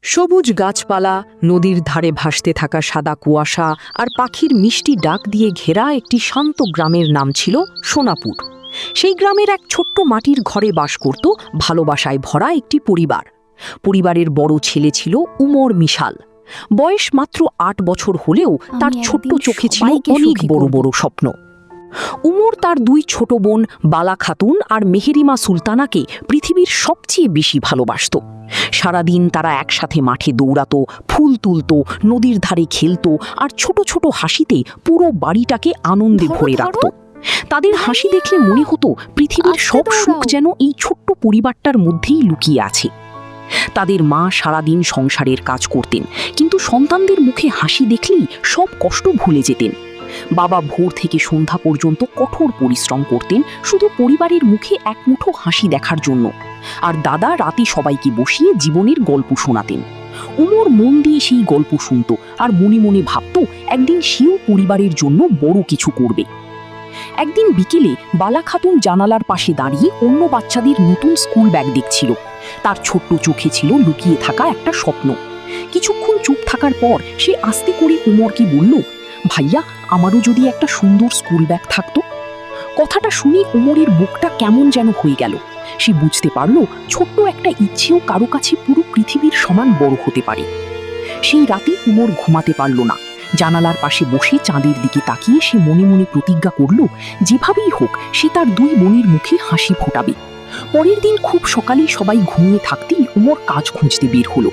সবুজ গাছপালা, নদীর ধারে ভাসতে থাকা সাদা কুয়াশা আর পাখির মিষ্টি ডাক দিয়ে ঘেরা একটি শান্ত গ্রামের নাম ছিল সোনাপুর। সেই গ্রামের এক ছোট্ট মাটির ঘরে বাস করত ভালোবাসায় ভরা একটি পরিবার। পরিবারের বড় ছেলে ছিল উমর মিশাল। বয়স মাত্র ৮ বছর হলেও তার ছোট্ট চোখে ছিল অনেক বড় বড় স্বপ্ন। উমর তার ২ ছোট বোন বালা খাতুন আর মেহেরিমা সুলতানাকে পৃথিবীর সবচেয়ে বেশি ভালোবাসত। সারাদিন তারা একসাথে মাঠে দৌড়াতো, ফুল তুলতো, নদীর ধারে খেলতো আর ছোট ছোট হাসিতে পুরো বাড়িটাকে আনন্দে ভরে রাখত। তাদের হাসি দেখলে মনে হতো পৃথিবীর সব সুখ যেন এই ছোট্ট পরিবারটার মধ্যেই লুকিয়ে আছে। তাদের মা সারাদিন সংসারের কাজ করতেন, কিন্তু সন্তানদের মুখে হাসি দেখলেই সব কষ্ট ভুলে যেতেন। বাবা ভোর থেকে সন্ধ্যা পর্যন্ত কঠোর পরিশ্রম করতেন শুধু পরিবারের মুখে এক মুঠো হাসি দেখার জন্য। আর দাদা রাতে সবাইকে বসিয়ে জীবনের গল্প শোনাতেন। উমর মন দিয়ে সেই গল্প শুনত আর মনে মনে ভাবত একদিন সেও পরিবারের জন্য বড় কিছু করবে। একদিন বিকেলে বালা খাতুন জানালার পাশে দাঁড়িয়ে অন্য বাচ্চাদের নতুন স্কুল ব্যাগ দেখছিল। তার ছোট্ট চোখে ছিল লুকিয়ে থাকা একটা স্বপ্ন। কিছুক্ষণ চুপ থাকার পর সে আস্তে করে উমরকে বলল, ভাইয়া, আমারও যদি একটা সুন্দর স্কুল ব্যাগ থাকতো। কথাটা শুনে উমরের বুকটা কেমন যেন হয়ে গেল। সে বুঝতে পারল ছোট্ট একটা ইচ্ছেও কারো কাছে পুরো পৃথিবীর সমান বড় হতে পারে। সেই রাতে উমর ঘুমাতে পারল না। জানালার পাশে বসে চাঁদের দিকে তাকিয়ে সে মনে মনে প্রতিজ্ঞা করল, যেভাবেই হোক সে তার ২ বোনের মুখে হাসি ফোটাবে। পরের দিন খুব সকালেই সবাই ঘুমিয়ে থাকতেই উমর কাজ খুঁজতে বের হলো।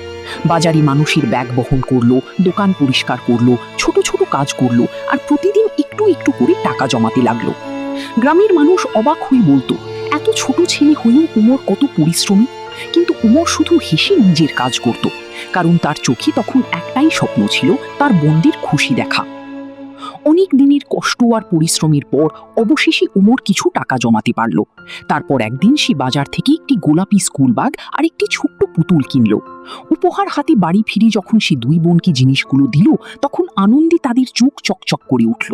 বাজারে মানুষের ব্যাগ বহন করলো, দোকান পরিষ্কার করলো, ছোট ছোট কাজ করলো আর প্রতিদিন একটু একটু করে টাকা জমাতে লাগলো। গ্রামের মানুষ অবাক হয়ে বলতো, এত ছোট ছেলে হয়েও উমর কত পরিশ্রমী। কিন্তু উমর শুধু হেসে নিজের কাজ করত, কারণ তার চোখে তখন একটাই স্বপ্ন ছিল, তার বোনদের খুশি দেখা। অনেক দিনের কষ্ট আর পরিশ্রমের পর অবশেষে উমর কিছু টাকা জমাতে পারল। তারপর একদিন সে বাজার থেকে একটি গোলাপি স্কুল ব্যাগ আর একটি ছোট্ট পুতুল কিনল। উপহার হাতে বাড়ি ফিরে যখন সে ২ বোনকে জিনিসগুলো দিল, তখন আনন্দে তাদের চোখ চকচক করে উঠল।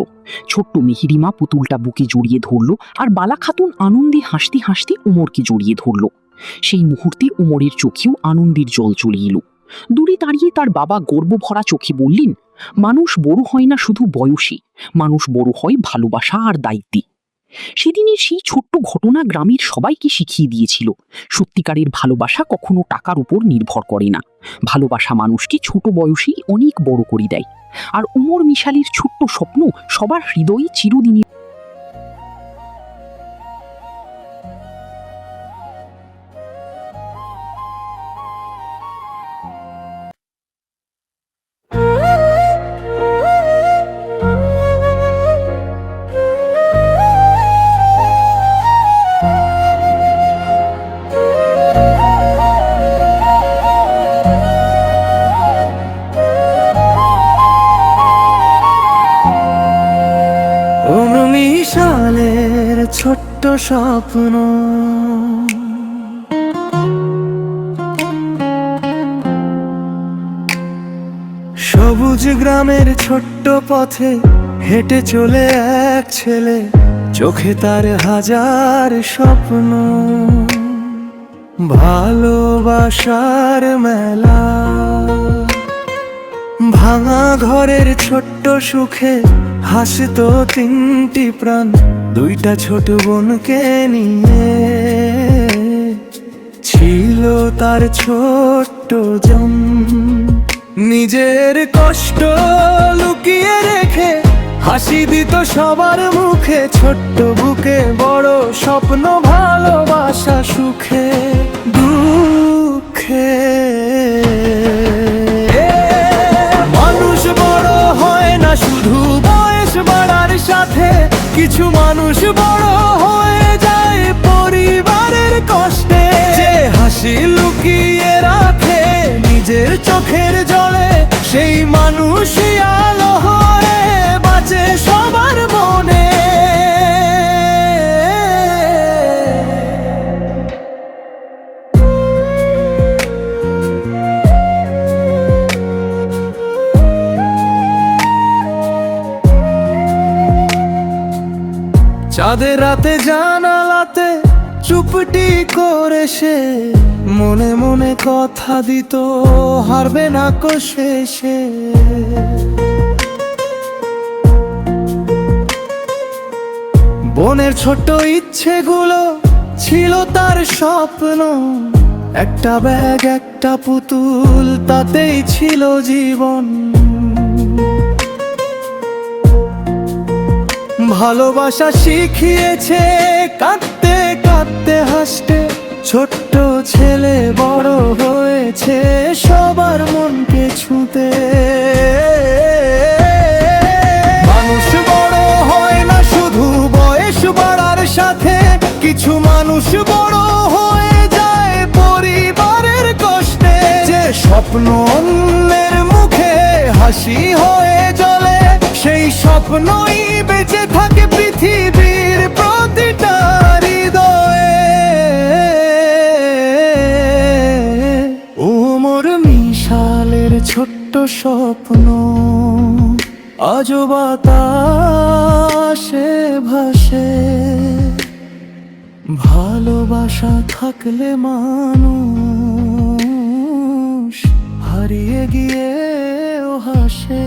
ছোট্ট মেহেরিমা পুতুলটা বুকে জড়িয়ে ধরল আর বালা খাতুন আনন্দে হাসতে হাসতে উমরকে জড়িয়ে ধরল। সেই মুহূর্তে উমরের চোখেও আনন্দের জল চলে এলো। দূরে দাঁড়িয়ে তার বাবা গর্ব ভরা চোখে বললেন, মানুষ বড় হয় না শুধু বয়সে, মানুষ বড় হয় ভালোবাসা আর দায়িত্বে। সেদিনের সেই ছোট্ট ঘটনা গ্রামের সবাইকে শিখিয়ে দিয়েছিল, সত্যিকারের ভালোবাসা কখনো টাকার উপর নির্ভর করে না। ভালোবাসা মানুষকে ছোট বয়সেই অনেক বড় করে দেয়। আর উমর মিশালের ছোট্ট স্বপ্ন সবার হৃদয়ে চিরদিনের। মিশালের ছোট্ট স্বপ্ন সবুজ গ্রামের ছোট্ট পথে হেঁটে চলে এক ছেলে, চোখে তার হাজার স্বপ্ন। ভালোবাসার মেলা, ভাঙা ঘরের ছোট্ট সুখে হাসতো ৩টি প্রাণ, ২টা ছোট বোনকে নিয়ে। ছিল তার ছোট্ট জন, নিজের কষ্ট লুকিয়ে রেখে হাসি দিত সবার মুখে। ছোট্ট বুকে বড় স্বপ্ন, ভালোবাসা সুখে দুঃখে। মানুষ বড় হয় না শুধু বয়স বাড়ার সাথে, কিছু মানুষ বড় হয়ে যায় পরিবারের কষ্টে। যে হাসি লুকিয়ে রাখে নিজের চোখের জলে, সেই মানুষই আলো হয়ে বাঁচে সবার মনে। চাঁদের রাতে জানালাতে চুপটি করে সে মনে মনে কথা দিত হারবে না কো শেষে। বোনের ছোট ইচ্ছেগুলো ছিল তার স্বপ্ন, একটা ব্যাগ একটা পুতুল তাতেই ছিল জীবন। ভালোবাসা শিখিয়েছে কাঁদতে কাঁদতে হাসতে, ছোট্ট ছেলে বড় হয়েছে সবার মনকে ছুঁতে। মানুষ বড় হয় না শুধু বয়স বাড়ার সাথে, কিছু মানুষ বড় হয়ে যায় পরিবারের কষ্টে। যে স্বপ্ন অন্যের মুখে হাসি হয়ে জ্বলে, সেই স্বপ্নই বেঁচে থাকে পৃথিবীর প্রতিটা হৃদয়ে। ওমর মিশালের ছোট্ট স্বপ্ন আজ বাতাসে ভাসে। ভালোবাসা থাকলে মানুষ হারিয়ে গিয়েও হাসে।